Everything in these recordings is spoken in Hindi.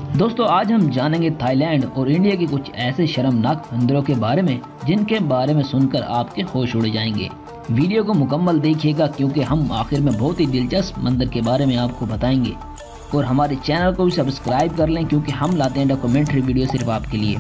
दोस्तों आज हम जानेंगे थाईलैंड और इंडिया के कुछ ऐसे शर्मनाक मंदिरों के बारे में जिनके बारे में सुनकर आपके होश उड़ जाएंगे। वीडियो को मुकम्मल देखिएगा क्योंकि हम आखिर में बहुत ही दिलचस्प मंदिर के बारे में आपको बताएंगे। और हमारे चैनल को भी सब्सक्राइब कर लें क्योंकि हम लाते हैं डॉक्यूमेंट्री वीडियो सिर्फ आपके लिए।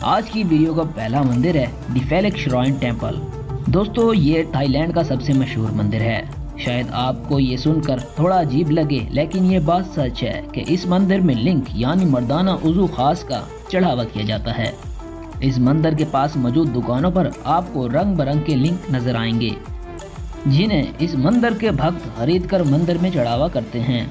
आज की वीडियो का पहला मंदिर है द फेलिक्स श्राइन टेम्पल। दोस्तों ये थाईलैंड का सबसे मशहूर मंदिर है। शायद आपको ये सुनकर थोड़ा अजीब लगे, लेकिन ये बात सच है कि इस मंदिर में लिंग यानी मर्दाना उज़ू खास का चढ़ावा किया जाता है। इस मंदिर के पास मौजूद दुकानों पर आपको रंग बिरंग के लिंग नजर आएंगे, जिन्हें इस मंदिर के भक्त खरीद कर मंदिर में चढ़ावा करते हैं।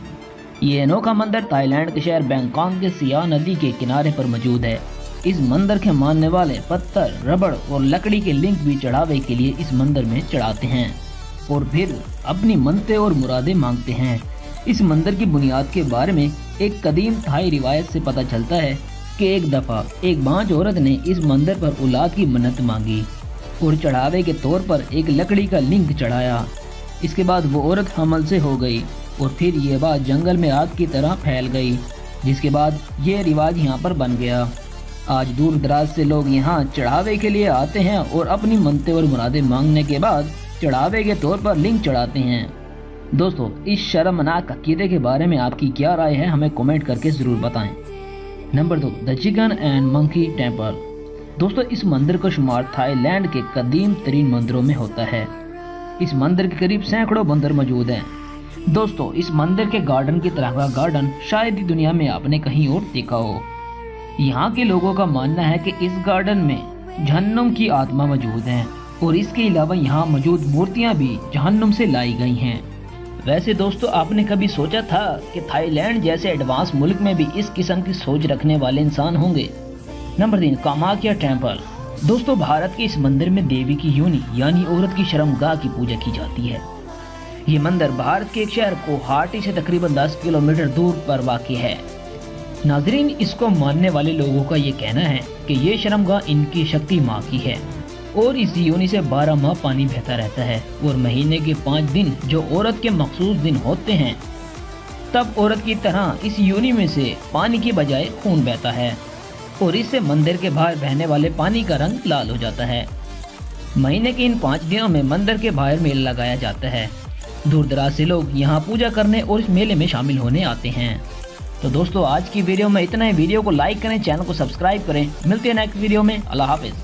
ये अनोखा मंदिर थाईलैंड के शहर बैंकॉक के सियाह नदी के किनारे पर मौजूद है। इस मंदिर के मानने वाले पत्थर, रबड़ और लकड़ी के लिंग भी चढ़ावे के लिए इस मंदिर में चढ़ाते हैं और फिर अपनी मन्नतें और मुरादें मांगते हैं। इस मंदिर की बुनियाद के बारे में एक कदीम थाई रिवायत से पता चलता है कि एक दफ़ा एक बांझ औरत ने इस मंदिर पर औलाद की मन्नत मांगी और चढ़ावे के तौर पर एक लकड़ी का लिंग चढ़ाया। इसके बाद वो औरत हमल से हो गई और फिर ये बात जंगल में आग की तरह फैल गई, जिसके बाद ये रिवाज यहाँ पर बन गया। आज दूर दराज से लोग यहाँ चढ़ावे के लिए आते हैं और अपनी मन्नतें और मुरादें मांगने के बाद चढ़ावे के तौर पर लिंग चढ़ाते हैं। दोस्तों इस शर्मनाक अकीदे के बारे में आपकी क्या राय है, हमें कमेंट करके जरूर बताएं। Number 2, the chicken and monkey temple. दोस्तों इस मंदिर का शुमार थाईलैंड के कदीम तरीन मंदिरों में होता है। इस मंदिर के करीब सैकड़ों मंदिर मौजूद हैं। दोस्तों इस मंदिर के गार्डन की तरह का गार्डन शायद ही दुनिया में आपने कहीं और देखा हो। यहाँ के लोगों का मानना है कि इस गार्डन में जहन्नुम की आत्मा मौजूद है और इसके अलावा यहाँ मौजूद मूर्तियाँ भी जहन्नुम से लाई गई हैं। वैसे दोस्तों आपने कभी सोचा था कि थाईलैंड जैसे एडवांस मुल्क में भी इस किस्म की सोच रखने वाले इंसान होंगे। Number 3, Kamakhya temple. दोस्तों भारत के इस मंदिर में देवी की योनि यानी औरत की शर्मगाह की पूजा की जाती है। ये मंदिर भारत के एक शहर गुवाहाटी से तकरीबन 10 किलोमीटर दूर पर वाक़ है। नाजरीन इसको मानने वाले लोगों का ये कहना है कि ये शर्मगाह इनकी शक्ति माँ की है और इस योनि से 12 माह पानी बहता रहता है और महीने के 5 दिन जो औरत के मखसूस दिन होते हैं तब औरत की तरह इस योनि में से पानी की बजाय खून बहता है और इससे मंदिर के बाहर बहने वाले पानी का रंग लाल हो जाता है। महीने के इन 5 दिनों में मंदिर के बाहर मेला लगाया जाता है। दूर दराज से लोग यहाँ पूजा करने और इस मेले में शामिल होने आते हैं। तो दोस्तों आज की वीडियो में इतना ही। वीडियो को लाइक करें, चैनल को सब्सक्राइब करें। मिलते हैं नेक्स्ट वीडियो में। अल्लाह हाफिज।